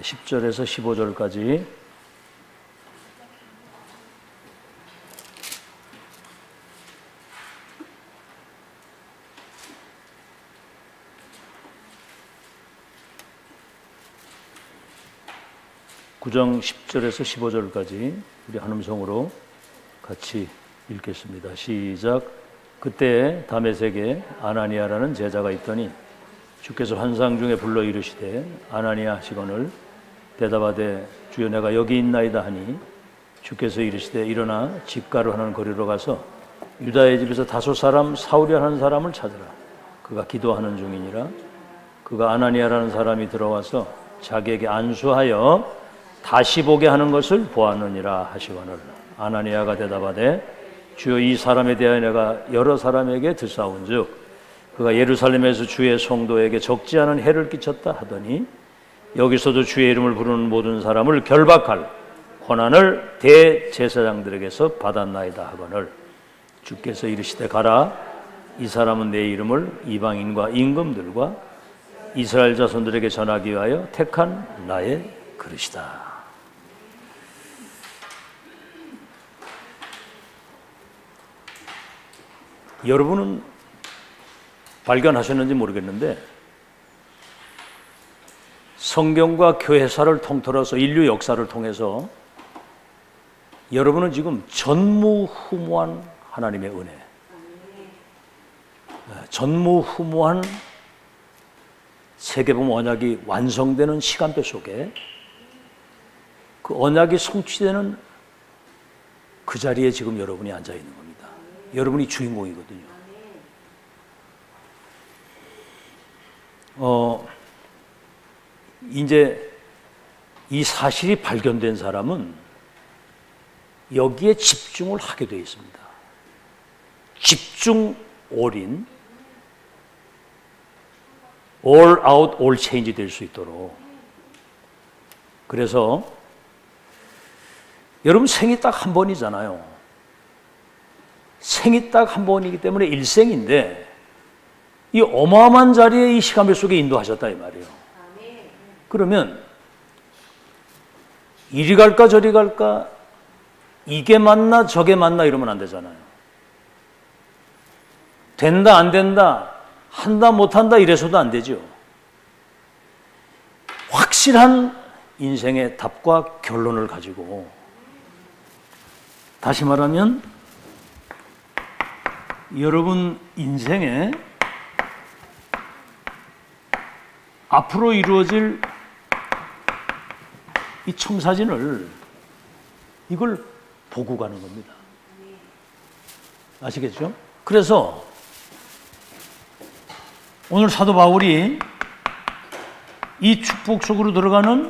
10절에서 15절까지 구장 10절에서 15절까지 우리 한 음성으로 같이 읽겠습니다. 시작. 그때 다메섹에 아나니아라는 제자가 있더니 주께서 환상 중에 불러 이르시되 아나니아 하시거늘 대답하되 주여 내가 여기 있나이다 하니 주께서 이르시되 일어나 집가로 하는 거리로 가서 유다의 집에서 다섯 사람 사울이라 하는 사람을 찾으라. 그가 기도하는 중이니라. 그가 아나니아라는 사람이 들어와서 자기에게 안수하여 다시 보게 하는 것을 보았느니라 하시거늘 아나니아가 대답하되 주여 이 사람에 대하여 내가 여러 사람에게 듣사온즉 그가 예루살렘에서 주의 성도에게 적지 않은 해를 끼쳤다 하더니 여기서도 주의 이름을 부르는 모든 사람을 결박할 권한을 대제사장들에게서 받았나이다 하거늘 주께서 이르시되 가라. 이 사람은 내 이름을 이방인과 임금들과 이스라엘 자손들에게 전하기 위하여 택한 나의 그릇이다. 여러분은 발견하셨는지 모르겠는데 성경과 교회사를 통틀어서 인류 역사를 통해서 여러분은 지금 전무후무한 하나님의 은혜, 전무후무한 세계복음 언약이 완성되는 시간표 속에 그 언약이 성취되는 그 자리에 지금 여러분이 앉아 있는 겁니다. 여러분이 주인공이거든요. 이제 이 사실이 발견된 사람은 여기에 집중을 하게 되어 있습니다. 집중 올인, all out, all change 될 수 있도록. 그래서 여러분 생이 딱 한 번이잖아요. 생이 딱 한 번이기 때문에 일생인데 이 어마어마한 자리에 이 시간표 속에 인도하셨다 이 말이에요. 그러면 이리 갈까 저리 갈까 이게 맞나 저게 맞나 이러면 안 되잖아요. 된다 안 된다 한다 못한다 이래서도 안 되죠. 확실한 인생의 답과 결론을 가지고 다시 말하면 여러분 인생에 앞으로 이루어질 이 청사진을 이걸 보고 가는 겁니다. 아시겠죠? 그래서 오늘 사도 바울이 이 축복 속으로 들어가는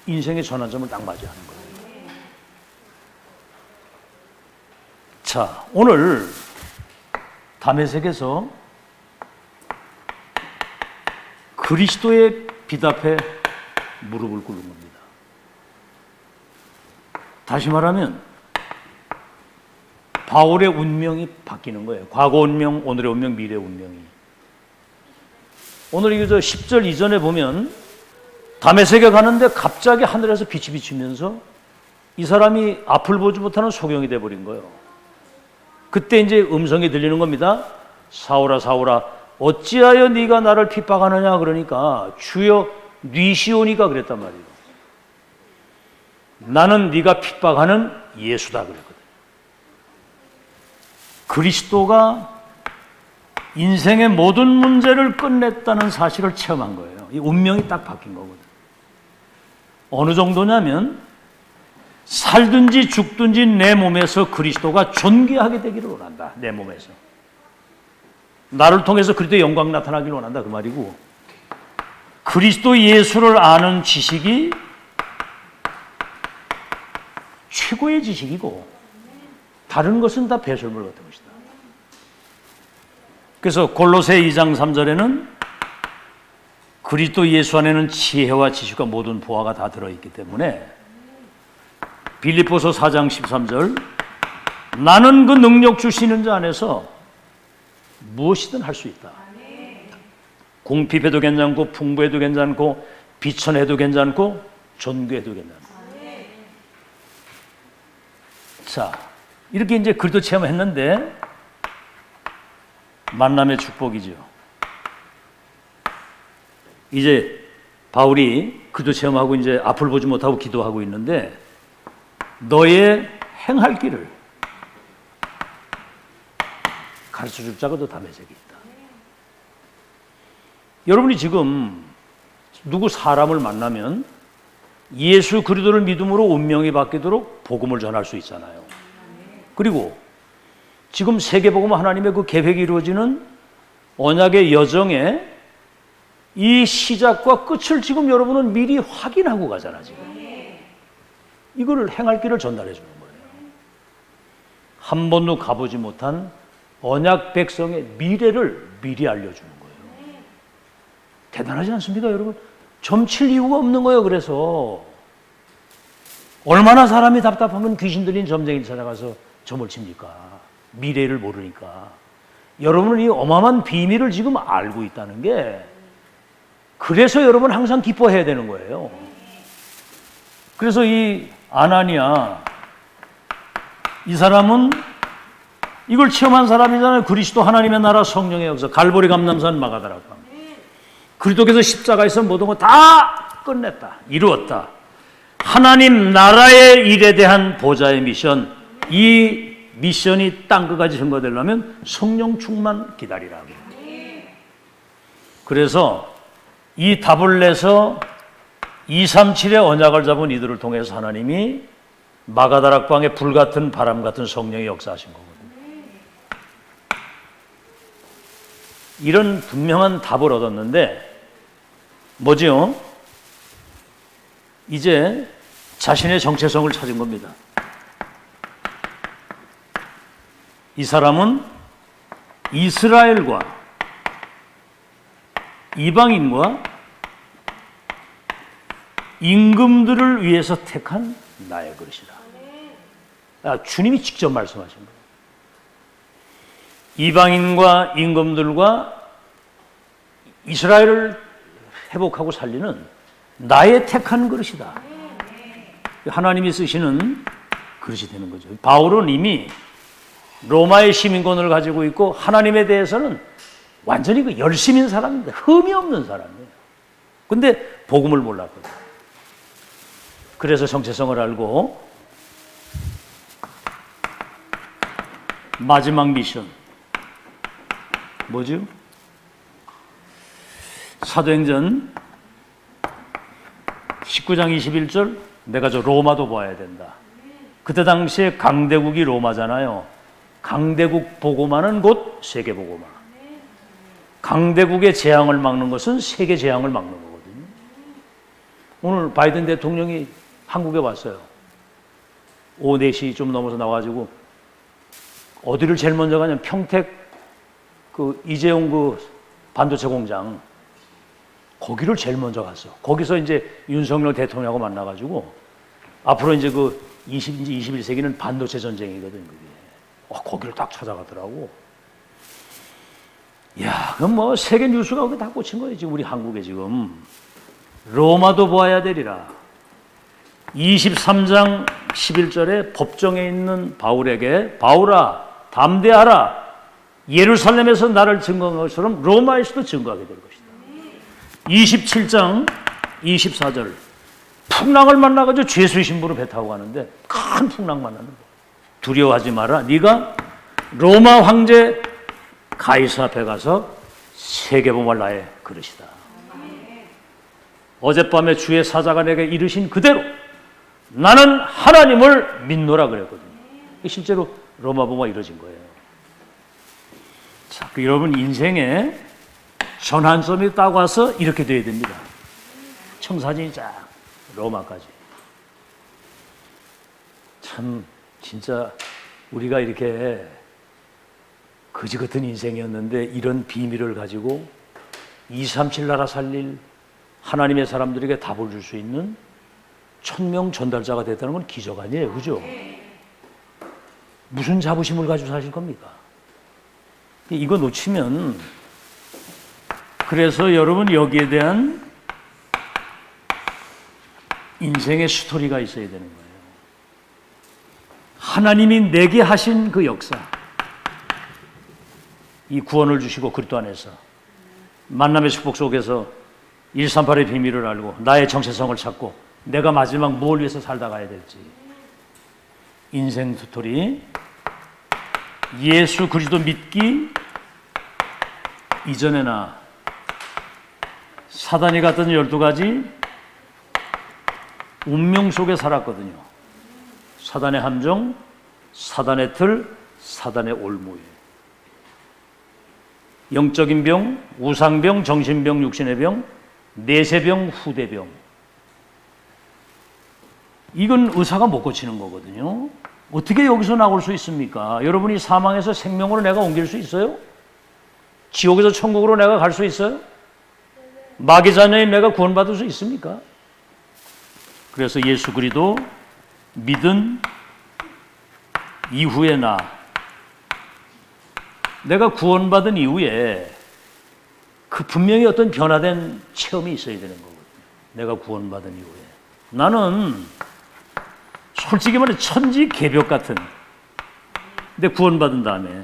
인생의 전환점을 딱 맞이하는 거예요. 자, 오늘 다메섹에서 그리스도의 빛 앞에 무릎을 꿇는 겁니다. 다시 말하면 바울의 운명이 바뀌는 거예요. 과거 운명, 오늘의 운명, 미래의 운명이. 오늘 이거 10절 이전에 보면 다메섹에 가는데 갑자기 하늘에서 빛이 비치면서 이 사람이 앞을 보지 못하는 소경이 돼버린 거예요. 그때 이제 음성이 들리는 겁니다. 사울아 사울아 어찌하여 네가 나를 핍박하느냐 그러니까 주여 뉘시오니까 그랬단 말이에요. 나는 네가 핍박하는 예수다 그랬거든. 그리스도가 인생의 모든 문제를 끝냈다는 사실을 체험한 거예요. 이 운명이 딱 바뀐 거거든. 어느 정도냐면 살든지 죽든지 내 몸에서 그리스도가 존귀하게 되기를 원한다. 내 몸에서. 나를 통해서 그리스도의 영광 나타나기를 원한다 그 말이고 그리스도 예수를 아는 지식이 최고의 지식이고 다른 것은 다 배설물 같은 것이다. 그래서 골로새 2장 3절에는 그리스도 예수 안에는 지혜와 지식과 모든 보화가 다 들어있기 때문에 빌립보서 4장 13절 나는 그 능력 주시는 자 안에서 무엇이든 할 수 있다. 궁핍해도 괜찮고 풍부해도 괜찮고 비천해도 괜찮고 존귀해도 괜찮고. 자, 이렇게 이제 그리스도 체험했는데 만남의 축복이죠. 이제 바울이 그리스도 체험하고 이제 앞을 보지 못하고 기도하고 있는데 너의 행할 길을 가르쳐줄 자가 더 담에색이 있다. 여러분이 지금 누구 사람을 만나면 예수 그리스도를 믿음으로 운명이 바뀌도록 복음을 전할 수 있잖아요. 그리고 지금 세계복음 하나님의 그 계획이 이루어지는 언약의 여정에 이 시작과 끝을 지금 여러분은 미리 확인하고 가잖아 지금. 이거를 행할 길을 전달해 주는 거예요. 한 번도 가보지 못한 언약 백성의 미래를 미리 알려주는 거예요. 대단하지 않습니까 여러분? 점칠 이유가 없는 거예요. 그래서 얼마나 사람이 답답하면 귀신 들린 점쟁이를 찾아가서 점을 칩니까? 미래를 모르니까. 여러분은 이 어마어마한 비밀을 지금 알고 있다는 게 그래서 여러분 항상 기뻐해야 되는 거예요. 그래서 이 아나니아 이 사람은 이걸 체험한 사람이잖아요. 그리스도 하나님의 나라 성령의 역사 갈보리 감람산 마가다락방 그리스도께서 십자가에서 모든 거 다 끝냈다. 이루었다. 하나님 나라의 일에 대한 보좌의 미션 이 미션이 땅끝까지 증거되려면 성령 충만 기다리라고. 그래서 이 답을 내서 237의 언약을 잡은 이들을 통해서 하나님이 마가다락방에 불같은 바람 같은 성령의 역사하신 거거든요. 이런 분명한 답을 얻었는데 뭐지요? 이제 자신의 정체성을 찾은 겁니다. 이 사람은 이스라엘과 이방인과 임금들을 위해서 택한 나의 그릇이다. 주님이 직접 말씀하신 거예요. 이방인과 임금들과 이스라엘을 회복하고 살리는 나의 택한 그릇이다. 하나님이 쓰시는 그릇이 되는 거죠. 바울은 이미 로마의 시민권을 가지고 있고 하나님에 대해서는 완전히 그 열심인 사람인데 흠이 없는 사람이에요. 근데 복음을 몰랐거든요. 그래서 정체성을 알고 마지막 미션 뭐죠? 사도행전 19장 21절 내가 저 로마도 봐야 된다. 그때 당시에 강대국이 로마잖아요. 강대국 보고만은 곧 세계 보고만. 강대국의 재앙을 막는 것은 세계 재앙을 막는 거거든요. 오늘 바이든 대통령이 한국에 왔어요. 오후 4시 좀 넘어서 나와가지고 어디를 제일 먼저 가냐면 평택 그 이재용 그 반도체 공장 거기를 제일 먼저 갔어. 거기서 이제 윤석열 대통령하고 만나가지고 앞으로 이제 그 21세기는 반도체 전쟁이거든. 그게. 거기를 딱 찾아가더라고. 야, 그럼 뭐 세계 뉴스가 거기 다 꽂힌 거예요. 지금 우리 한국에 지금 로마도 보아야 되리라. 23장 11절에 법정에 있는 바울에게 바울아 담대하라. 예루살렘에서 나를 증거한 것처럼 로마에서도 증거하게 될 것이다. 27장 24절 풍랑을 만나가지고 죄수의 신부로 배 타고 가는데 큰 풍랑 만나는 거야. 두려워하지 마라. 네가 로마 황제 가이사 앞에 가서 세계복음을 나의 그릇이다. 어젯밤에 주의 사자가 내게 이르신 그대로 나는 하나님을 믿노라 그랬거든요. 실제로 로마 복음이 이루어진 거예요. 자, 여러분 인생에 전환점이 딱 와서 이렇게 돼야 됩니다. 청사진이 쫙 로마까지. 참 진짜 우리가 이렇게 거지 같은 인생이었는데 이런 비밀을 가지고 237 나라 살릴 하나님의 사람들에게 답을 줄 수 있는 천명 전달자가 됐다는 건 기적 아니에요. 그죠? 무슨 자부심을 가지고 사실 겁니까? 이거 놓치면 그래서 여러분 여기에 대한 인생의 스토리가 있어야 되는 거예요. 하나님이 내게 하신 그 역사, 이 구원을 주시고 그리스도 안에서 만남의 축복 속에서 138의 비밀을 알고 나의 정체성을 찾고 내가 마지막 뭘 위해서 살다 가야 될지, 인생 스토리, 예수 그리스도 믿기 이전에나 사단이 갔던 12가지 운명 속에 살았거든요. 사단의 함정, 사단의 틀, 사단의 올무에 영적인 병, 우상병, 정신병, 육신의 병, 내세병, 후대병. 이건 의사가 못 고치는 거거든요. 어떻게 여기서 나올 수 있습니까? 여러분이 사망에서 생명으로 내가 옮길 수 있어요? 지옥에서 천국으로 내가 갈 수 있어요? 마귀 자녀인 내가 구원받을 수 있습니까? 그래서 예수 그리스도 믿은 이후에 내가 구원받은 이후에 그 분명히 어떤 변화된 체험이 있어야 되는 거거든요. 내가 구원받은 이후에. 나는 솔직히 말해 천지개벽 같은, 근데 구원받은 다음에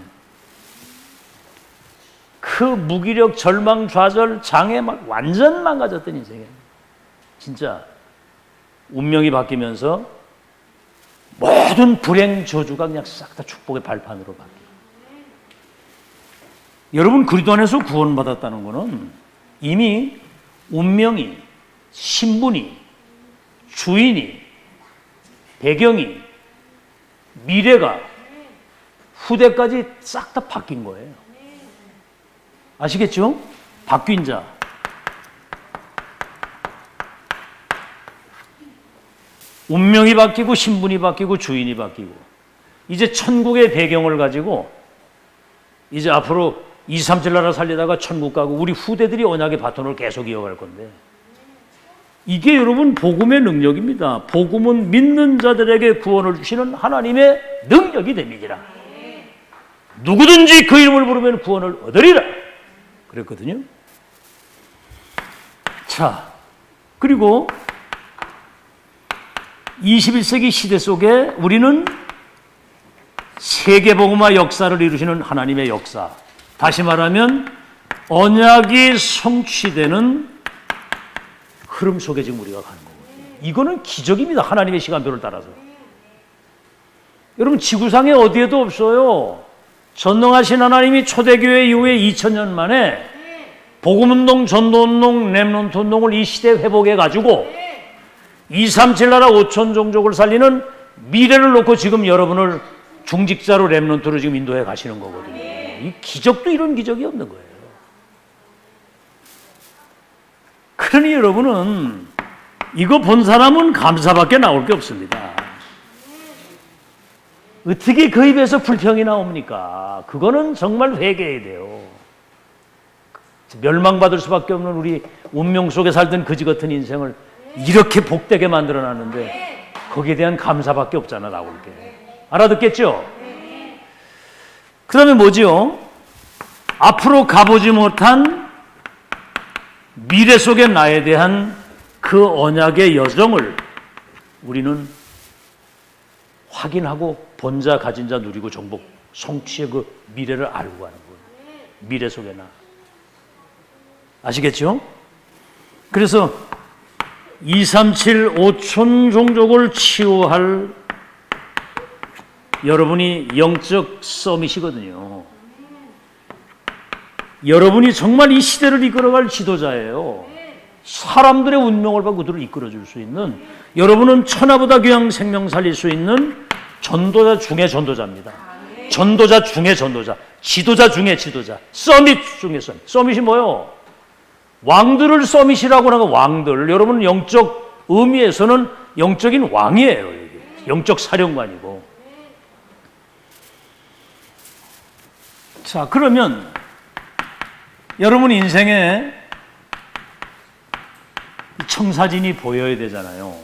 그 무기력, 절망, 좌절, 장애 막 완전 망가졌던 인생이에요. 진짜 운명이 바뀌면서 모든 불행 저주가 그냥 싹 다 축복의 발판으로 바뀌어요. 여러분 그리스도 안에서 구원받았다는 것은 이미 운명이, 신분이, 주인이, 배경이, 미래가, 후대까지 싹 다 바뀐 거예요. 아시겠죠? 바뀐 자. 운명이 바뀌고 신분이 바뀌고 주인이 바뀌고 이제 천국의 배경을 가지고 이제 앞으로 237 나라 살리다가 천국 가고 우리 후대들이 언약의 바톤을 계속 이어갈 건데, 이게 여러분 복음의 능력입니다. 복음은 믿는 자들에게 구원을 주시는 하나님의 능력이 됩니다. 누구든지 그 이름을 부르면 구원을 얻으리라 그랬거든요. 자, 그리고 21세기 시대 속에 우리는 세계복음화 역사를 이루시는 하나님의 역사, 다시 말하면 언약이 성취되는 흐름 속에 지금 우리가 가는 거거든요. 이거는 기적입니다. 하나님의 시간표를 따라서. 여러분 지구상에 어디에도 없어요. 전능하신 하나님이 초대교회 이후에 2000년 만에 복음운동, 전도운동, 렘넌트운동을 이 시대에 회복해가지고 237 나라 5천 종족을 살리는 미래를 놓고 지금 여러분을 중직자로 렘넌트로 지금 인도해 가시는 거거든요. 이 기적도 이런 기적이 없는 거예요. 그러니 여러분은 이거 본 사람은 감사밖에 나올 게 없습니다. 어떻게 그 입에서 불평이 나옵니까? 그거는 정말 회개해야 돼요. 멸망받을 수밖에 없는 우리 운명 속에 살던 거지 같은 인생을 이렇게 복되게 만들어놨는데 거기에 대한 감사밖에 없잖아, 나올 게. 알아듣겠죠? 그 다음에 뭐지요? 앞으로 가보지 못한 미래 속의 나에 대한 그 언약의 여정을 우리는 확인하고 본자, 가진 자, 누리고 정복, 성취의 그 미래를 알고 가는 거예요. 미래 속의 나. 아시겠죠? 그래서 237 5천 종족을 치유할 여러분이 영적 서밋이거든요. 여러분이 정말 이 시대를 이끌어갈 지도자예요. 사람들의 운명을 봐 그들을 이끌어줄 수 있는, 여러분은 천하보다 귀한 생명 살릴 수 있는 전도자 중의 전도자입니다. 전도자 중의 전도자, 지도자 중의 지도자, 서밋 중의 서밋. 서밋이 뭐예요? 왕들을 서밋이라고 하는 왕들. 여러분은 영적 의미에서는 영적인 왕이에요. 영적 사령관이고. 자, 그러면 여러분 인생에 청사진이 보여야 되잖아요.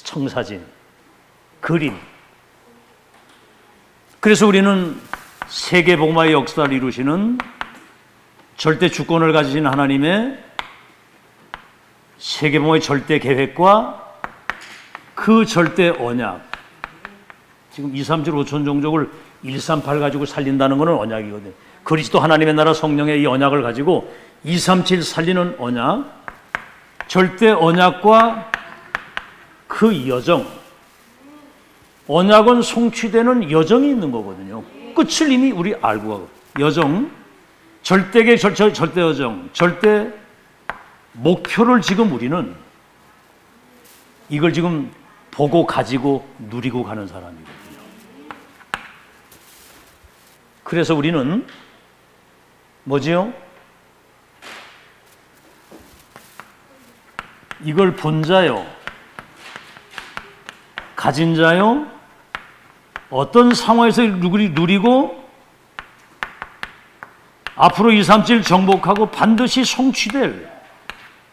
청사진, 그림. 그래서 우리는 세계복음화의 역사를 이루시는 절대 주권을 가지신 하나님의 세계봉의 절대 계획과 그 절대 언약, 지금 2, 3, 7, 5천 종족을 138 가지고 살린다는 것은 언약이거든요. 그리스도 하나님의 나라 성령의 이 언약을 가지고 2, 3, 7 살리는 언약, 절대 언약과 그 여정, 언약은 성취되는 여정이 있는 거거든요. 끝을 이미 우리 알고 가고, 여정, 절대 여정, 절대 목표를 지금 우리는 이걸 지금 보고 가지고 누리고 가는 사람이거든요. 그래서 우리는 뭐지요? 이걸 본 자요, 가진 자요, 어떤 상황에서 누리고 앞으로 2, 3, 7 정복하고 반드시 성취될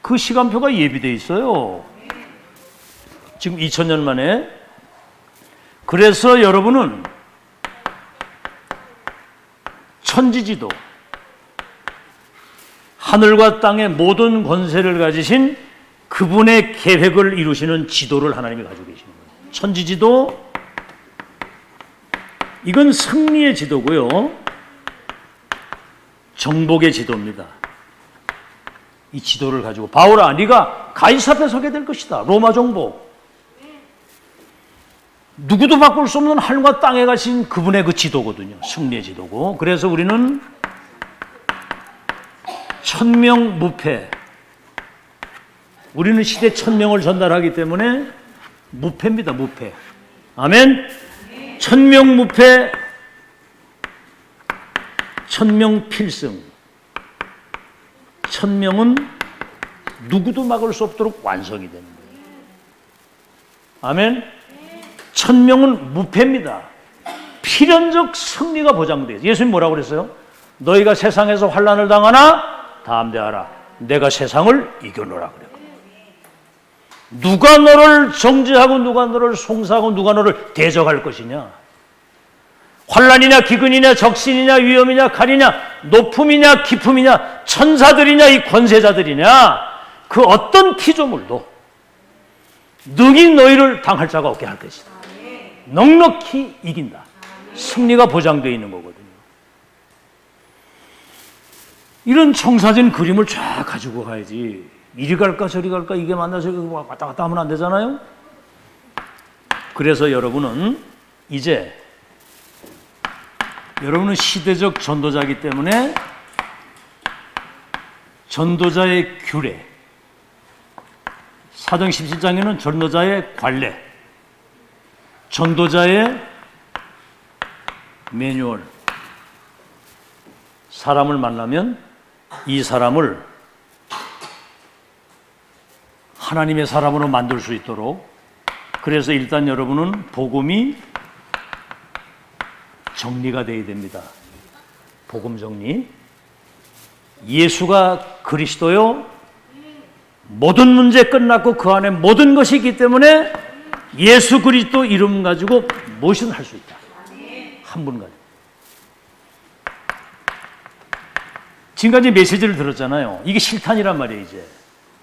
그 시간표가 예비되어 있어요. 지금 2000년 만에. 그래서 여러분은 천지지도, 하늘과 땅의 모든 권세를 가지신 그분의 계획을 이루시는 지도를 하나님이 가지고 계시는 거예요. 천지지도, 이건 승리의 지도고요, 정복의 지도입니다. 이 지도를 가지고 바울아, 네가 가이사 앞에 서게 될 것이다. 로마 정복. 누구도 바꿀 수 없는 하늘과 땅에 가신 그분의 그 지도거든요. 승리의 지도고. 그래서 우리는 천명무패, 우리는 시대 천명을 전달하기 때문에 무패입니다. 무패. 아멘. 천명무패, 천명필승. 천명은 누구도 막을 수 없도록 완성이 되는 거예요. 아멘. 천명은 무패입니다. 필연적 승리가 보장돼요. 예수님 뭐라고 그랬어요? 너희가 세상에서 환난을 당하나 담대하라. 내가 세상을 이겨노라 그래요. 누가 너를 정죄하고 누가 너를 송사하고 누가 너를 대적할 것이냐? 환난이냐 기근이냐 적신이냐 위험이냐 칼이냐 높음이냐 깊음이냐 천사들이냐 이 권세자들이냐 그 어떤 피조물도 능히 너희를 당할 자가 없게 할 것이다. 넉넉히 이긴다. 승리가 보장되어 있는 거거든요. 이런 청사진 그림을 쫙 가지고 가야지. 이리 갈까 저리 갈까 이게 만나서 왔다 갔다 하면 안 되잖아요. 그래서 여러분은 이제 여러분은 시대적 전도자이기 때문에 전도자의 규례, 사도행 17장에는 전도자의 관례, 전도자의 매뉴얼, 사람을 만나면 이 사람을 하나님의 사람으로 만들 수 있도록, 그래서 일단 여러분은 복음이 정리가 되어야 됩니다. 복음 정리. 예수가 그리스도요, 모든 문제 끝났고 그 안에 모든 것이 있기 때문에 예수 그리스도 이름 가지고 무엇이든 할 수 있다. 한 분 가지고. 지금까지 메시지를 들었잖아요. 이게 실탄이란 말이에요. 이제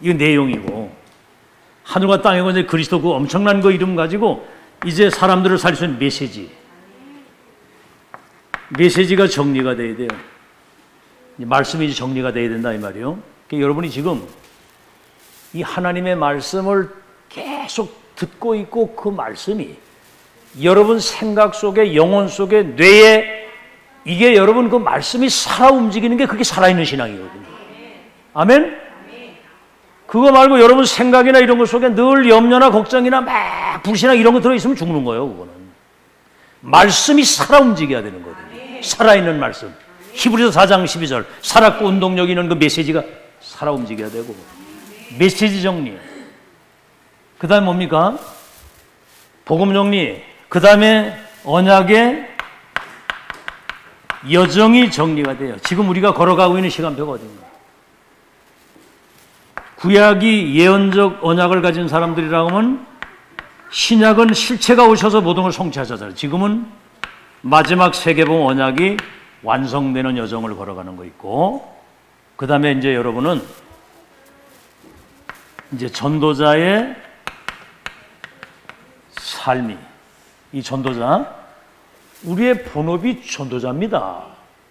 이거 내용이고, 하늘과 땅의 권세 그리스도 그 엄청난 그 이름 가지고 이제 사람들을 살릴 수 있는 메시지가 정리가 돼야 돼요. 말씀이 이제 정리가 돼야 된다 이 말이에요. 그러니까 여러분이 지금 이 하나님의 말씀을 계속 듣고 있고 그 말씀이 여러분 생각 속에, 영혼 속에, 뇌에, 이게 여러분 그 말씀이 살아 움직이는 게 그게 살아있는 신앙이거든요. 아멘? 그거 말고 여러분 생각이나 이런 것 속에 늘 염려나 걱정이나 막 불신이나 이런 거 들어있으면 죽는 거예요. 그거는 말씀이 살아 움직여야 되는 거거든요. 살아있는 말씀. 히브리서 4장 12절 살았고 운동력 있는 그 메시지가 살아 움직여야 되고, 메시지 정리. 그 다음에 뭡니까? 복음 정리. 그 다음에 언약의 여정이 정리가 돼요. 지금 우리가 걸어가고 있는 시간표가 어딘가. 구약이 예언적 언약을 가진 사람들이라고 하면 신약은 실체가 오셔서 모든 걸 성취하셨잖아요. 지금은 마지막 세계봉 언약이 완성되는 여정을 걸어가는 거 있고, 그 다음에 이제 여러분은 이제 전도자의 삶이, 이 전도자, 우리의 본업이 전도자입니다.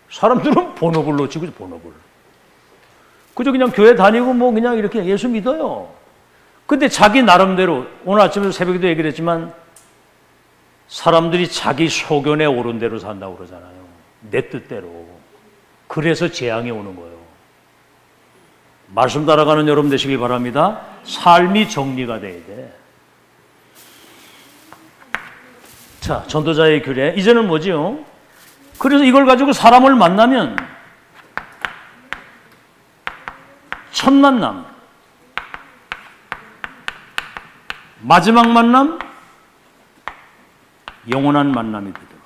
사람들은 본업을 놓치고 본업을. 그저 그냥 교회 다니고 뭐 그냥 이렇게 예수 믿어요. 근데 자기 나름대로, 오늘 아침에도 새벽에도 얘기를 했지만 사람들이 자기 소견에 옳은 대로 산다고 그러잖아요. 내 뜻대로. 그래서 재앙이 오는 거예요. 말씀 따라가는 여러분 되시길 바랍니다. 삶이 정리가 돼야 돼. 자, 전도자의 규례. 이제는 뭐지요? 그래서 이걸 가지고 사람을 만나면 첫 만남, 마지막 만남, 영원한 만남이 되도록.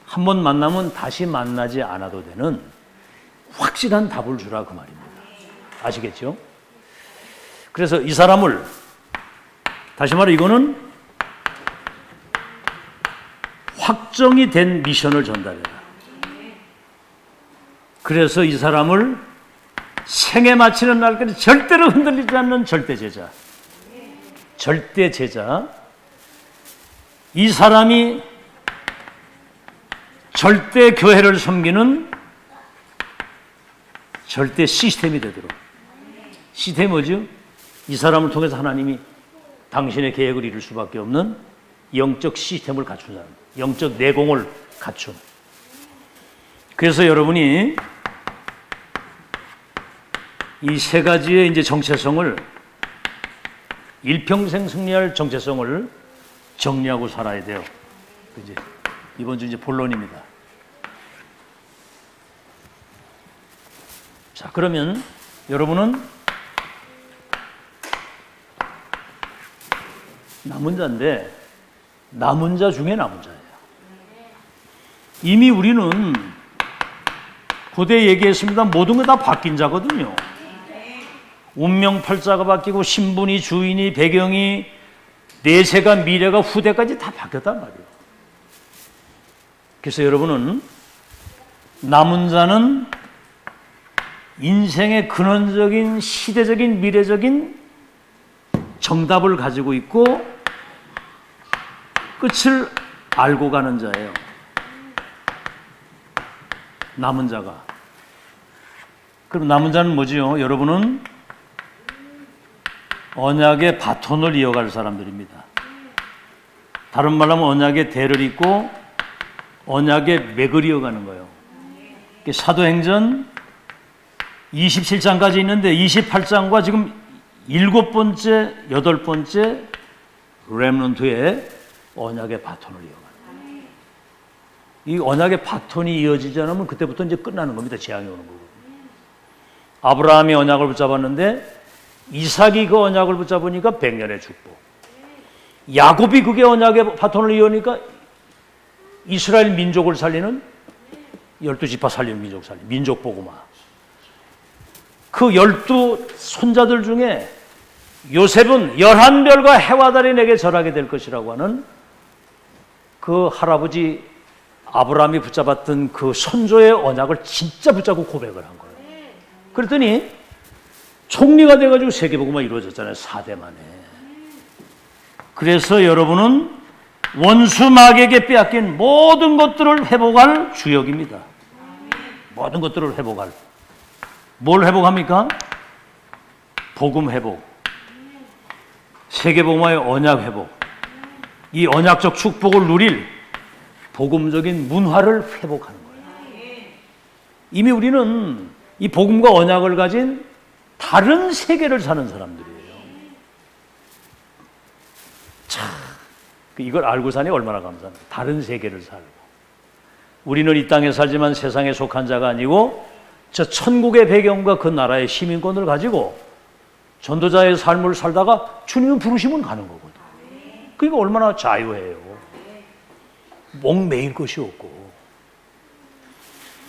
한 번 만나면 다시 만나지 않아도 되는 확실한 답을 주라 그 말입니다. 아시겠죠? 그래서 이 사람을, 다시 말해 이거는 확정이 된 미션을 전달해라. 그래서 이 사람을 생에 마치는 날까지 절대로 흔들리지 않는 절대 제자. 절대 제자. 이 사람이 절대 교회를 섬기는 절대 시스템이 되도록. 시스템이 뭐죠? 이 사람을 통해서 하나님이 당신의 계획을 이룰 수밖에 없는 영적 시스템을 갖춘 사람, 영적 내공을 갖춘. 그래서 여러분이 이 세 가지의 이제 정체성을, 일평생 승리할 정체성을 정리하고 살아야 돼요. 이제 이번 주 이제 본론입니다. 자, 그러면 여러분은 남은 자인데 남은 자 중에 남은 자예요. 이미 우리는 고대 얘기했습니다. 모든 거 다 바뀐 자거든요. 운명팔자가 바뀌고 신분이, 주인이, 배경이, 내세가, 미래가, 후대까지 다 바뀌었단 말이에요. 그래서 여러분은 남은 자는 인생의 근원적인, 시대적인, 미래적인 정답을 가지고 있고 끝을 알고 가는 자예요. 남은 자가. 그럼 남은 자는 뭐지요? 여러분은 언약의 바톤을 이어갈 사람들입니다. 다른 말로 하면 언약의 대를 잇고 언약의 맥을 이어가는 거예요. 사도행전 27장까지 있는데 28장과 지금 7번째, 8번째 렘넌트의 언약의 바톤을 이어가는 거예요. 이 언약의 바톤이 이어지지 않으면 그때부터 이제 끝나는 겁니다. 재앙이 오는 거고. 아브라함이 언약을 붙잡았는데 이삭이 그 언약을 붙잡으니까 100년의 축복. 야곱이 그게 언약의 바톤을 이어니까 이스라엘 민족을 살리는 12지파 살리는 민족 살리는 민족 복음화. 그 12 손자들 중에 요셉은 11별과 해와 달이 내게 절하게 될 것이라고 하는 그 할아버지 아브라함이 붙잡았던 그 선조의 언약을 진짜 붙잡고 고백을 한 거예요. 그랬더니 총리가 돼가지고 세계복음화 이루어졌잖아요. 4대 만에. 그래서 여러분은 원수 마귀에게 빼앗긴 모든 것들을 회복할 주역입니다. 모든 것들을 회복할. 뭘 회복합니까? 복음 회복. 세계복음화의 언약 회복. 이 언약적 축복을 누릴 복음적인 문화를 회복하는 거예요. 이미 우리는 이 복음과 언약을 가진 다른 세계를 사는 사람들이에요. 참, 이걸 알고 사니 얼마나 감사합니다. 다른 세계를 살고. 우리는 이 땅에 살지만 세상에 속한 자가 아니고 저 천국의 배경과 그 나라의 시민권을 가지고 전도자의 삶을 살다가 주님은 부르시면 가는 거거든요. 그러니까 얼마나 자유해요. 목매일 것이 없고.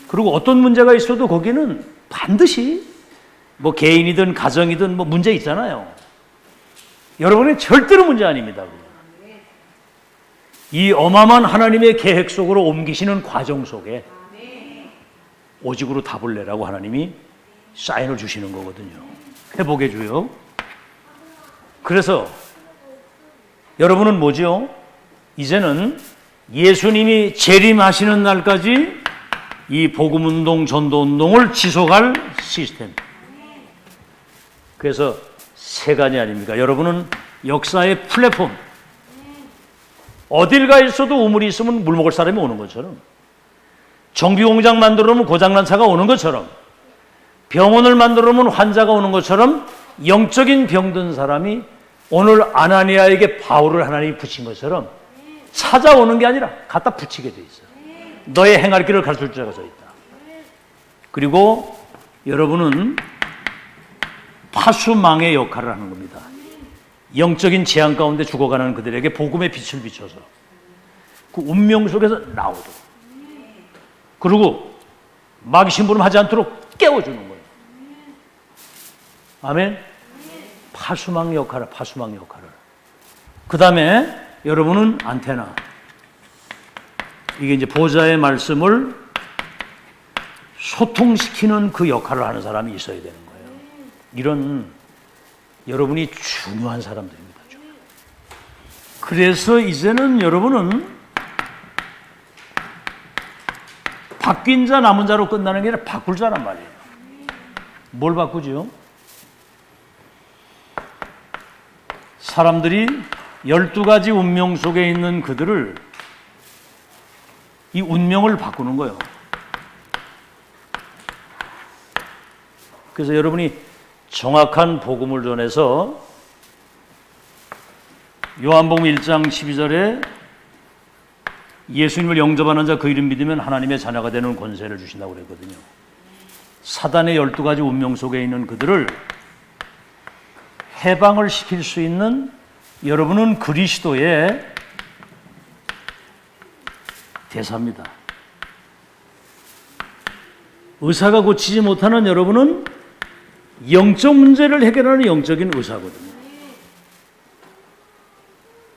그리고 어떤 문제가 있어도 거기는 반드시 뭐 개인이든 가정이든 뭐 문제 있잖아요. 여러분은 절대로 문제 아닙니다. 이 어마어마한 하나님의 계획 속으로 옮기시는 과정 속에 오직으로 답을 내라고 하나님이 사인을 주시는 거거든요. 회복의 주요. 그래서 여러분은 뭐죠? 이제는 예수님이 재림하시는 날까지 이 복음운동, 전도운동을 지속할 시스템. 그래서 세 가지 아닙니까? 여러분은 역사의 플랫폼. 어딜 가 있어도 우물이 있으면 물 먹을 사람이 오는 것처럼, 정비공장 만들어 놓으면 고장난 차가 오는 것처럼, 병원을 만들어 놓으면 환자가 오는 것처럼 영적인 병든 사람이 오늘 아나니아에게 바울을 하나님이 붙인 것처럼 찾아오는 게 아니라 갖다 붙이게 돼 있어요. 너의 행할 길을 가르칠 자가 서 있다. 그리고 여러분은 파수망의 역할을 하는 겁니다. 영적인 재앙 가운데 죽어가는 그들에게 복음의 빛을 비춰서 그 운명 속에서 나오도록, 그리고 마귀 심부름하지 않도록 깨워주는 거예요. 아멘. 파수망 역할을. 그 다음에 여러분은 안테나. 이게 이제 보좌의 말씀을 소통시키는 그 역할을 하는 사람이 있어야 되는 거예요. 이런 여러분이 중요한 사람들입니다. 그래서 이제는 여러분은 바뀐 자 남은 자로 끝나는 게 아니라 바꿀 자란 말이에요. 뭘 바꾸죠? 사람들이 12가지 운명 속에 있는 그들을, 이 운명을 바꾸는 거예요. 그래서 여러분이 정확한 복음을 전해서 요한복음 1장 12절에 예수님을 영접하는 자 그 이름 믿으면 하나님의 자녀가 되는 권세를 주신다고 그랬거든요. 사단의 12가지 운명 속에 있는 그들을 해방을 시킬 수 있는 여러분은 그리스도의 대사입니다. 의사가 고치지 못하는 여러분은 영적 문제를 해결하는 영적인 의사거든요.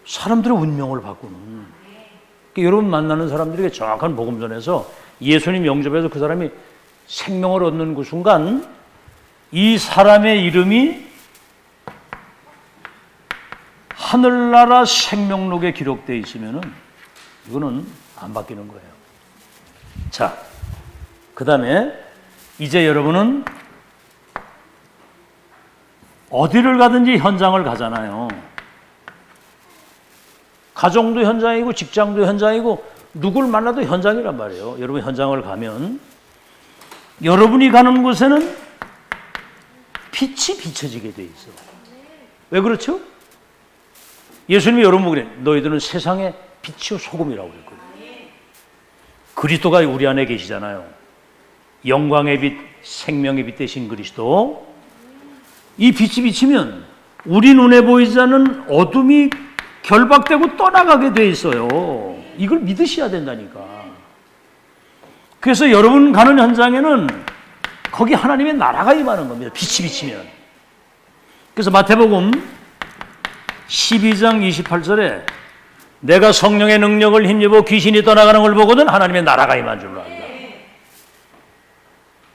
사람들의 운명을 바꾸는. 그러니까 여러분 만나는 사람들에게 정확한 복음 전해서 예수님 영접해서 그 사람이 생명을 얻는 그 순간 이 사람의 이름이 하늘나라 생명록에 기록되어 있으면은 이거는 안 바뀌는 거예요. 자, 그 다음에 이제 여러분은 어디를 가든지 현장을 가잖아요. 가정도 현장이고 직장도 현장이고 누굴 만나도 현장이란 말이에요. 여러분 현장을 가면 여러분이 가는 곳에는 빛이 비춰지게 돼 있어. 왜 그렇죠? 예수님이 여러분 보기에 너희들은 세상의 빛이요 소금이라고 그랬거든요. 그리스도가 우리 안에 계시잖아요. 영광의 빛, 생명의 빛 되신 그리스도. 이 빛이 비치면 우리 눈에 보이지 않는 어둠이 결박되고 떠나가게 돼 있어요. 이걸 믿으셔야 된다니까. 그래서 여러분 가는 현장에는 거기 하나님의 나라가 임하는 겁니다. 빛이 비치면. 그래서 마태복음 12장 28절에 내가 성령의 능력을 힘입어 귀신이 떠나가는 걸 보거든 하나님의 나라가 임한 줄로 안다.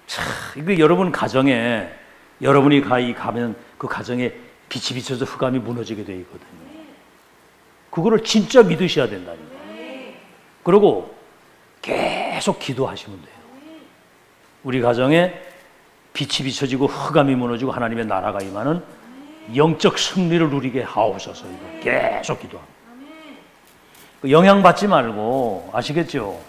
자, 이거 여러분 가정에 여러분이 가면 그 가정에 빛이 비쳐서 흑암이 무너지게 되어 있거든요. 그거를 진짜 믿으셔야 된다니까. 그리고 계속 기도하시면 돼요. 우리 가정에 빛이 비춰지고 흑암이 무너지고 하나님의 나라가 임하는 영적 승리를 누리게 하옵소서. 이거 계속 기도합니다. 영향받지 말고, 아시겠죠?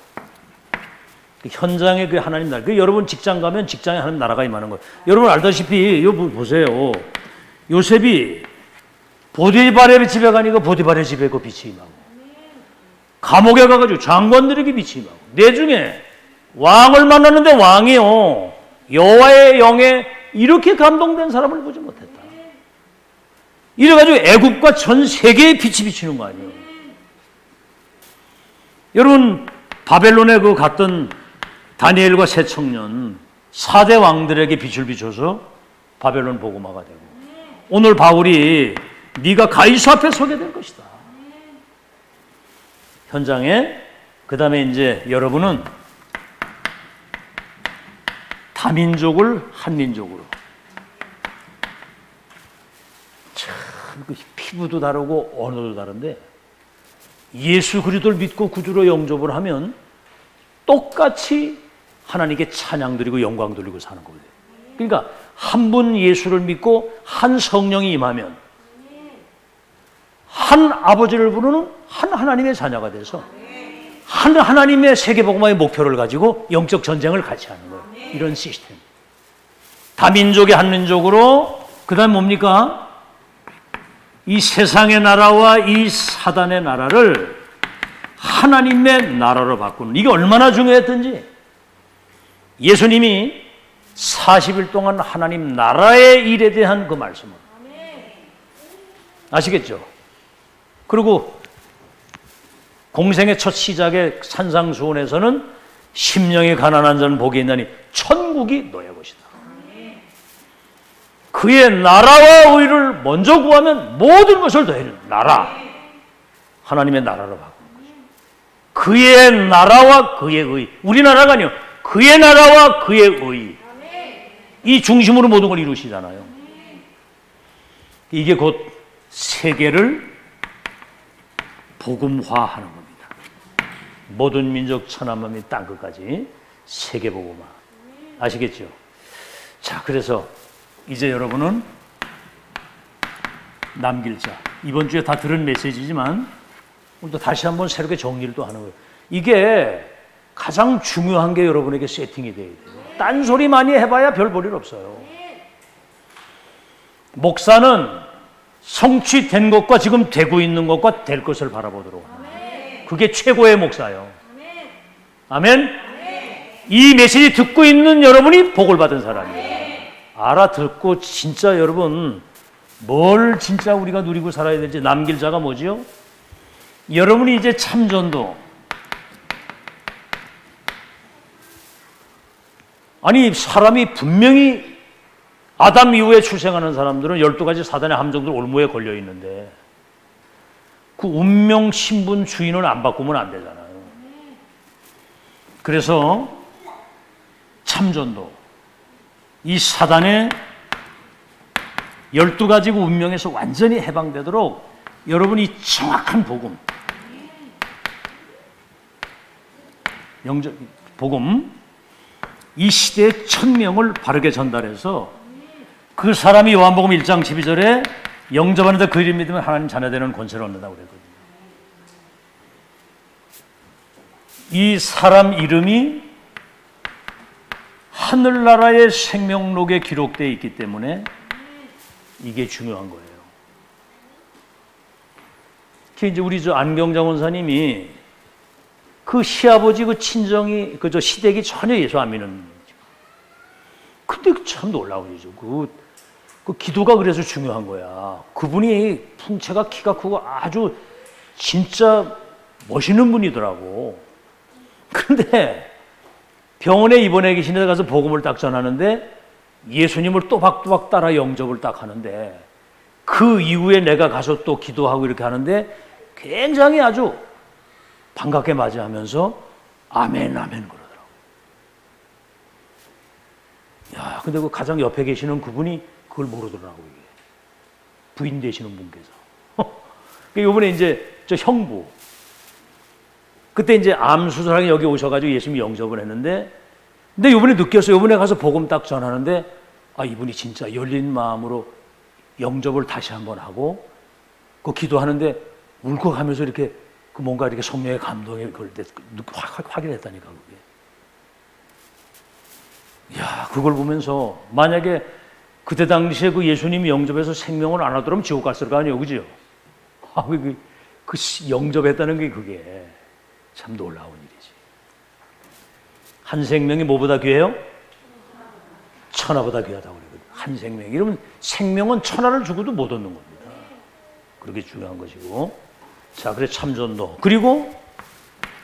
현장에 그 하나님 나라. 여러분 직장 가면 직장에 하나님 나라가 임하는 거예요. 여러분 알다시피 이거 보세요. 요셉이 보디발의 집에 가니까 보디발의 집에 그 빛이 임하고, 감옥에 가가지고 장관들에게 빛이 임하고, 내중에 왕을 만났는데 왕이요 여호와의 영에 이렇게 감동된 사람을 보지 못했다. 이래가지고 애굽과 전 세계에 빛이 비치는 거 아니에요. 여러분 바벨론에 그 갔던 다니엘과 세 청년 4대 왕들에게 빛을 비춰서 바벨론 보고마가 되고, 오늘 바울이 네가 가이사 앞에 서게 될 것이다. 현장에. 그 다음에 이제 여러분은 다민족을 한민족으로. 참, 피부도 다르고 언어도 다른데 예수 그리스도를 믿고 구주로 영접을 하면 똑같이 하나님께 찬양 드리고 영광 돌리고 사는 거예요. 그러니까 한 분 예수를 믿고 한 성령이 임하면 한 아버지를 부르는 한 하나님의 자녀가 돼서 한 하나님의 세계복음화의 목표를 가지고 영적 전쟁을 같이 하는 거예요. 이런 시스템. 다민족의 한민족으로, 그 다음 뭡니까? 이 세상의 나라와 이 사단의 나라를 하나님의 나라로 바꾸는, 이게 얼마나 중요했던지. 예수님이 40일 동안 하나님 나라의 일에 대한 그 말씀을 아시겠죠? 그리고 공생의 첫 시작의 산상수훈에서는 심령이 가난한 자는 복이 있나니 천국이 너의 것이다. 그의 나라와 의를 먼저 구하면 모든 것을 더해주는 나라, 하나님의 나라로 바꾸는 거죠. 그의 나라와 그의 의, 우리나라가 아니요, 그의 나라와 그의 의, 이 중심으로 모든 걸 이루시잖아요. 이게 곧 세계를 복음화하는 겁니다. 모든 민족 천하만민 땅끝까지 세계 복음화. 아시겠죠? 자, 그래서 이제 여러분은 남길 자, 이번 주에 다 들은 메시지지만 오늘도 다시 한번 새롭게 정리를 또 하는 거예요. 이게 가장 중요한 게 여러분에게 세팅이 돼야 돼요. 딴소리 많이 해봐야 별 볼 일 없어요. 목사는 성취된 것과 지금 되고 있는 것과 될 것을 바라보도록 합니다. 그게 최고의 목사예요. 아멘? 이 메시지 듣고 있는 여러분이 복을 받은 사람이에요. 알아듣고 진짜 여러분 뭘 진짜 우리가 누리고 살아야 될지 남길 자가 뭐지요? 여러분이 이제 참전도, 아니 사람이 분명히 아담 이후에 출생하는 사람들은 12가지 사단의 함정들 올무에 걸려 있는데 그 운명 신분 주인을 안 바꾸면 안 되잖아요. 그래서 참전도, 이 사단의 12가지 운명에서 완전히 해방되도록 여러분이 정확한 복음, 복음, 이 시대의 천명을 바르게 전달해서 그 사람이 요한복음 1장 12절에 영접하는 자 그를 믿으면 하나님 자녀되는 권세를 얻는다고 그랬거든요. 이 사람 이름이 하늘나라의 생명록에 기록되어 있기 때문에 이게 중요한 거예요. 특히 이제 우리 안경장 원사님이 그 시아버지 그 친정이 그 시댁이 전혀 예수 안 믿는. 근데 참 놀라운 일이죠. 그 기도가 그래서 중요한 거야. 그분이 풍채가 키가 크고 아주 진짜 멋있는 분이더라고. 그런데 병원에 입원해 계신 데 가서 복음을 딱 전하는데 예수님을 또박또박 따라 영접을 딱 하는데 그 이후에 내가 가서 또 기도하고 이렇게 하는데 굉장히 아주 반갑게 맞이하면서 아멘 아멘 그러더라고. 야, 근데 그 가장 옆에 계시는 그분이 그걸 모르더라고. 이게 부인 되시는 분께서. 이번에 이제 저 형부 그때 이제 암 수술하기 여기 오셔가지고 예수님 영접을 했는데, 근데 이번에 느꼈어요. 이번에 가서 복음 딱 전하는데 아, 이분이 진짜 열린 마음으로 영접을 다시 한번 하고 그 기도하는데 울컥하면서 이렇게 그 뭔가 이렇게 성령의 감동에 그럴 때 확인했다니까 그게. 야, 그걸 보면서 만약에 그때 당시에 그 예수님이 영접해서 생명을 안 하더라면 지옥 갔을 거 아니에요, 그죠? 아, 그 영접했다는 게 그게 참 놀라운 일이지. 한 생명이 뭐보다 귀해요? 천하보다 귀하다고 그러거든요. 한 생명. 이러면 생명은 천하를 주고도 못 얻는 겁니다. 그렇게 중요한 것이고. 자, 그래 참전도. 그리고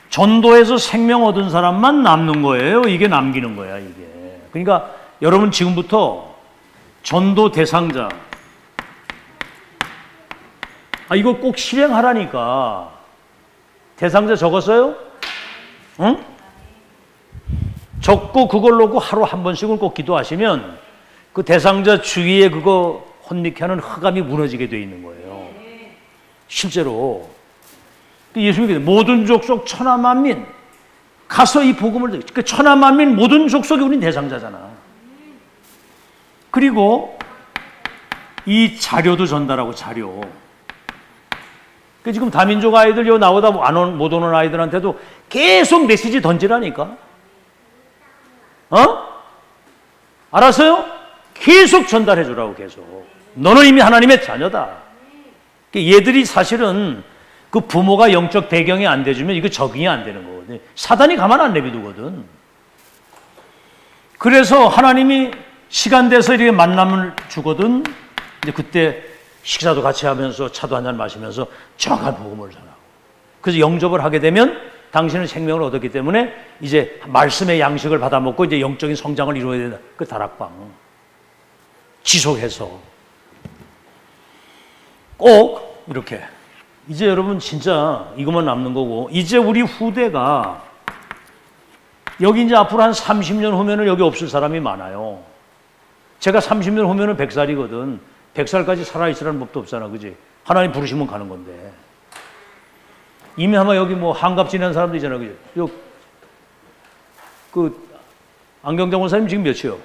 전도에서 생명 얻은 사람만 남는 거예요. 이게 남기는 거야, 이게. 그러니까 여러분 지금부터 전도 대상자. 아, 이거 꼭 실행하라니까. 대상자 적었어요? 응? 적고 그걸 놓고 하루 한 번씩은 꼭 기도하시면 그 대상자 주위에 그거 혼미케 하는 흑암이 무너지게 돼 있는 거예요. 실제로 예수님께서 모든 족속 천하만민 가서 이 복음을 그 천하만민 모든 족속이 우린 대상자잖아. 그리고 이 자료도 전달하고 자료. 지금 다민족 아이들 요 나오다 못 오는 아이들한테도 계속 메시지 던지라니까. 알았어요? 계속 전달해 주라고 계속. 너는 이미 하나님의 자녀다. 얘들이 사실은 그 부모가 영적 배경이 안 돼주면 이거 적응이 안 되는 거거든요. 사단이 가만 안 내비두거든. 그래서 하나님이 시간 돼서 이렇게 만남을 주거든. 이제 그때 식사도 같이 하면서 차도 한잔 마시면서 정확한 복음을 전하고. 그래서 영접을 하게 되면 당신은 생명을 얻었기 때문에 이제 말씀의 양식을 받아 먹고 이제 영적인 성장을 이루어야 된다. 그 다락방. 지속해서. 꼭 이렇게. 이제 여러분 진짜 이것만 남는 거고, 이제 우리 후대가 여기 이제 앞으로 한 30년 후면은 여기 없을 사람이 많아요. 제가 30년 후면은 100살이거든. 100살까지 살아있으라는 법도 없잖아. 그지? 하나님 부르시면 가는 건데. 이미 아마 여기 뭐 한갑 지낸 사람도 있잖아. 그지? 안경장 원사님 지금 몇이요?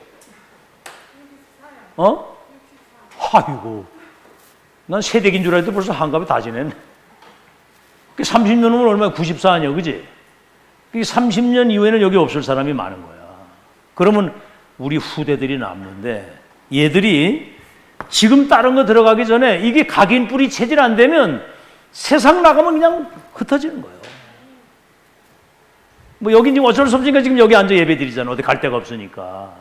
아이고. 난 세대기인 줄 알았는데 벌써 한갑에 다 지냈네. 30년 후면 얼마야? 94 아니야. 그지? 30년 이후에는 여기 없을 사람이 많은 거야. 그러면 우리 후대들이 남는데, 얘들이 지금 다른 거 들어가기 전에 이게 각인 뿌리 체질 안 되면 세상 나가면 그냥 흩어지는 거예요. 뭐 여기 지금 어쩔 수 없으니까 지금 여기 앉아 예배 드리잖아. 어디 갈 데가 없으니까.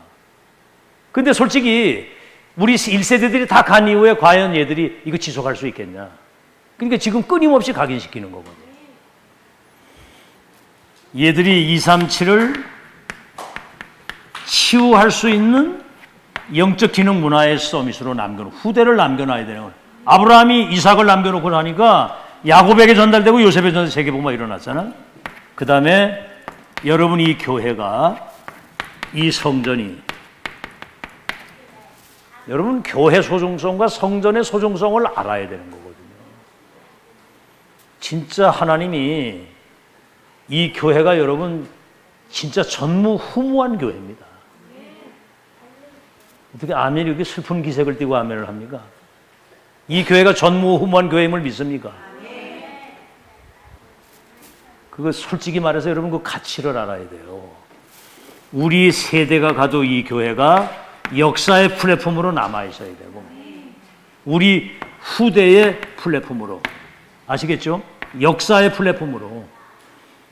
근데 솔직히 우리 1세대들이 다 간 이후에 과연 얘들이 이거 지속할 수 있겠냐. 그러니까 지금 끊임없이 각인시키는 거거든요. 얘들이 237을 치유할 수 있는 영적 기능 문화의 서밋으로 후대를 남겨놔야 되는 거예요. 아브라함이 이삭을 남겨놓고 나니까 야곱에게 전달되고 요셉에게 전달되고 세계복음화 일어났잖아. 그 다음에 여러분 이 교회가, 이 성전이, 여러분 교회 소중성과 성전의 소중성을 알아야 되는 거거든요. 진짜 하나님이 이 교회가 여러분 진짜 전무후무한 교회입니다. 어떻게 아멘 이렇게 슬픈 기색을 띠고 아멘을 합니까? 이 교회가 전무후무한 교회임을 믿습니까? 그거 솔직히 말해서 여러분 그 가치를 알아야 돼요. 우리 세대가 가도 이 교회가 역사의 플랫폼으로 남아있어야 되고, 우리 후대의 플랫폼으로, 아시겠죠? 역사의 플랫폼으로.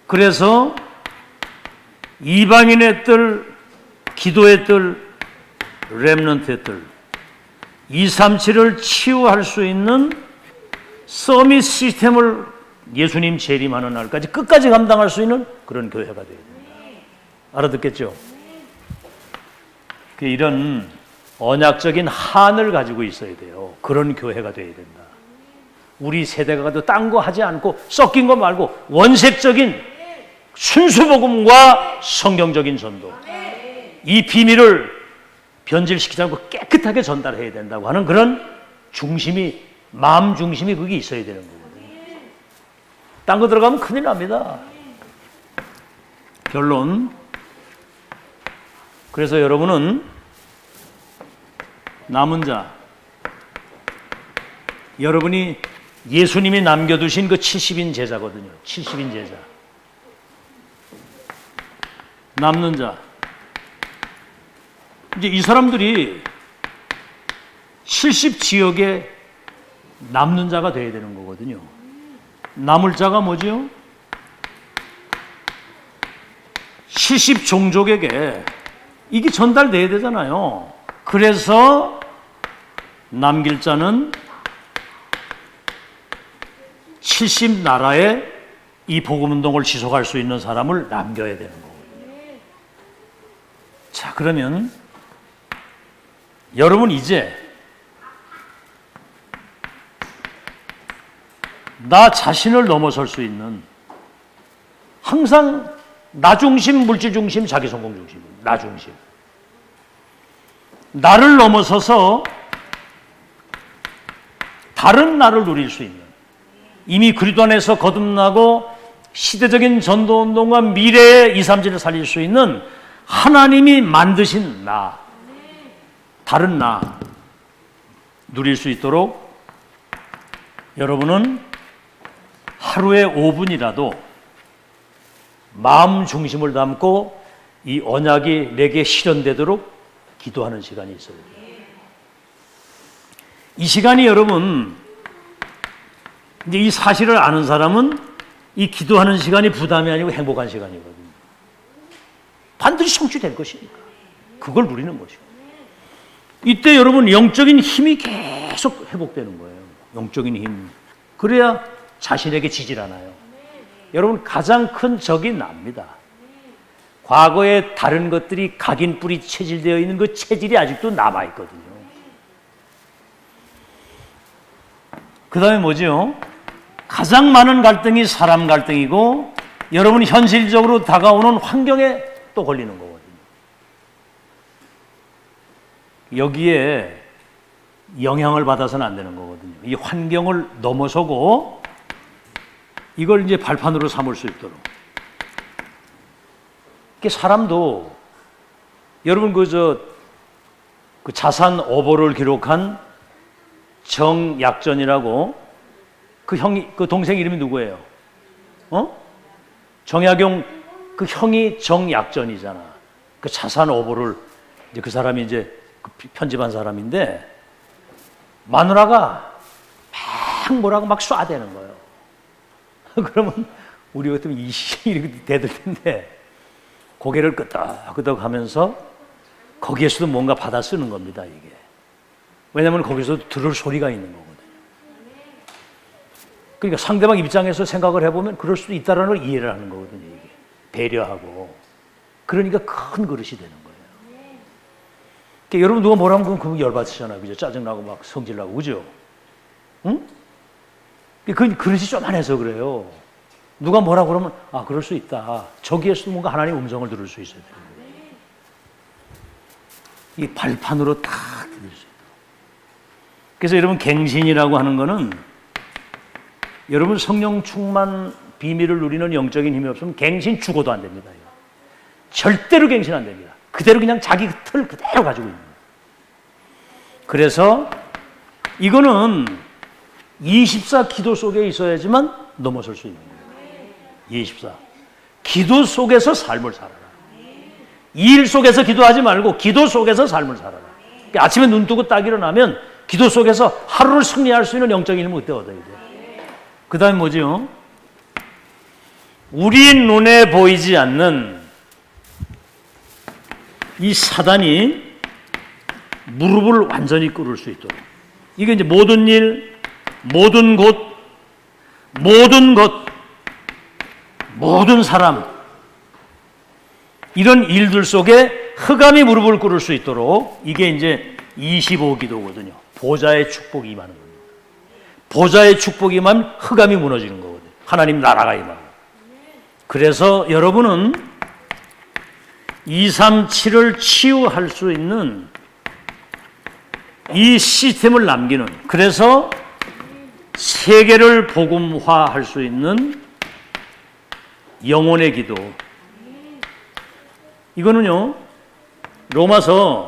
그래서 이방인의 뜰, 기도의 뜰, 렘넌트의 뜰, 237을 치유할 수 있는 서밋 시스템을 예수님 재림하는 날까지 끝까지 감당할 수 있는 그런 교회가 되어야 됩니다. 알아듣겠죠? 이런 언약적인 한을 가지고 있어야 돼요. 그런 교회가 되어야 된다. 우리 세대가 가도 딴 거 하지 않고 섞인 거 말고 원색적인 순수복음과 성경적인 전도, 이 비밀을 변질시키지 않고 깨끗하게 전달해야 된다고 하는 그런 중심이, 마음 중심이 그게 있어야 되는 거거든요. 딴 거 들어가면 큰일 납니다. 결론. 그래서 여러분은 남은 자, 여러분이 예수님이 남겨두신 그 70인 제자거든요. 70인 제자. 남는 자. 이제 이 사람들이 70지역에 남는 자가 되어야 되는 거거든요. 남을 자가 뭐지요? 70종족에게 이게 전달돼야 되잖아요. 그래서 남길 자는 70나라에 이 복음운동을 지속할 수 있는 사람을 남겨야 되는 거거든요. 자, 그러면 여러분 이제 나 자신을 넘어설 수 있는, 항상 나 중심, 물질 중심, 자기 성공 중심. 나 중심. 나를 넘어서서 다른 나를 누릴 수 있는, 이미 그리스도 안에서 거듭나고 시대적인 전도운동과 미래의 2, 3지를 살릴 수 있는 하나님이 만드신 나, 다른 나 누릴 수 있도록 여러분은 하루에 5분이라도 마음 중심을 담고 이 언약이 내게 실현되도록 기도하는 시간이 있어요. 이 시간이 여러분, 이제 이 사실을 아는 사람은 이 기도하는 시간이 부담이 아니고 행복한 시간이거든요. 반드시 성취될 것이니까. 그걸 누리는 것이고. 이때 여러분 영적인 힘이 계속 회복되는 거예요. 영적인 힘. 그래야 자신에게 지질 않아요. 여러분 가장 큰 적이 납니다. 과거에 다른 것들이 각인 뿌리 체질되어 있는 그 체질이 아직도 남아있거든요. 그 다음에 뭐죠? 가장 많은 갈등이 사람 갈등이고 여러분이 현실적으로 다가오는 환경에 또 걸리는 거거든요. 여기에 영향을 받아서는 안 되는 거거든요. 이 환경을 넘어서고 이걸 이제 발판으로 삼을 수 있도록. 사람도 여러분 그 자산 오보를 기록한 정약전이라고 그 동생 이름이 누구예요? 정약용 그 형이 정약전이잖아. 그 자산 오보를 이제 그 사람이 이제 그 편집한 사람인데 마누라가 막 뭐라고 막 쏴대는 거예요. 그러면 우리 같으면 이렇게 대들 텐데 고개를 끄덕끄덕 하면서 거기에서도 뭔가 받아 쓰는 겁니다, 이게. 왜냐하면 거기서 들을 소리가 있는 거거든요. 그러니까 상대방 입장에서 생각을 해보면 그럴 수도 있다는 걸 이해를 하는 거거든요, 이게. 배려하고. 그러니까 큰 그릇이 되는 거예요. 그러니까 여러분 누가 뭐라 하면 그럼 열받으시잖아요. 그죠? 짜증나고 막 성질나고, 그죠? 응? 그 그릇이 쪼만해서 그래요. 누가 뭐라 그러면 아 그럴 수 있다. 저기에서도 뭔가 하나님의 음성을 들을 수 있어야 돼요. 이 발판으로 딱 들을 수 있어요. 그래서 여러분 갱신이라고 하는 거는 여러분 성령 충만 비밀을 누리는 영적인 힘이 없으면 갱신 죽어도 안 됩니다. 이거. 절대로 갱신 안 됩니다. 그대로 그냥 자기 틀 그대로 가지고 있는 거예요. 그래서 이거는 24 기도 속에 있어야지만 넘어설 수 있는 거예요. 24. 기도 속에서 삶을 살아라. 일 속에서 기도하지 말고 기도 속에서 삶을 살아라. 그러니까 아침에 눈 뜨고 딱 일어나면 기도 속에서 하루를 승리할 수 있는 영적인 힘을 그때 얻어야 돼. 그 다음에 뭐죠? 우리 눈에 보이지 않는 이 사단이 무릎을 완전히 꿇을 수 있도록. 이게 이제 모든 일, 모든 곳, 모든 것, 모든 사람, 이런 일들 속에 흑암이 무릎을 꿇을 수 있도록 이게 이제 25기도거든요. 보좌의 축복이 임하는 겁니다. 보좌의 축복이 임하면 흑암이 무너지는 거거든요. 하나님 나라가 임하고. 그래서 여러분은 237을 치유할 수 있는 이 시스템을 남기는, 그래서 세계를 복음화할 수 있는 영혼의 기도. 이거는요, 로마서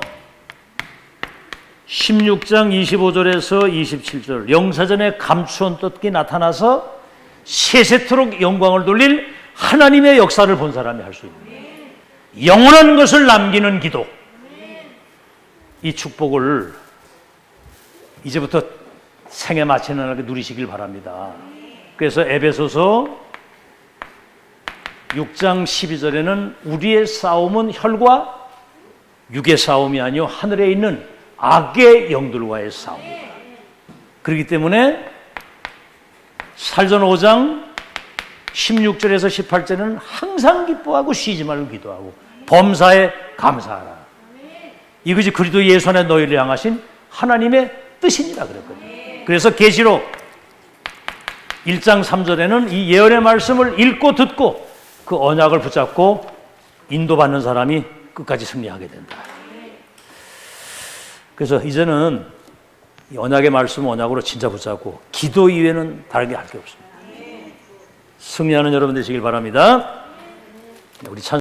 16장 25절에서 27절, 영사전에 감추온 뜻이 나타나서 세세토록 영광을 돌릴 하나님의 역사를 본 사람이 할 수 있는 영원한 것을 남기는 기도. 이 축복을 이제부터 생애 마치는 날 누리시길 바랍니다. 그래서 에베소서 6장 12절에는 우리의 싸움은 혈과 육의 싸움이 아니요 하늘에 있는 악의 영들과의 싸움이다. 그렇기 때문에 살전 5장 16절에서 18절에는 항상 기뻐하고 쉬지 말고 기도하고 범사에 감사하라. 이것이 그리스도 예수 안에 너희를 향하신 하나님의 뜻이니라 그랬거든요. 그래서 계시록 1장 3절에는 이 예언의 말씀을 읽고 듣고 그 언약을 붙잡고 인도받는 사람이 끝까지 승리하게 된다. 그래서 이제는 이 언약의 말씀 언약으로 진짜 붙잡고 기도 이외에는 다르게 할 게 없습니다. 승리하는 여러분 되시길 바랍니다. 우리 찬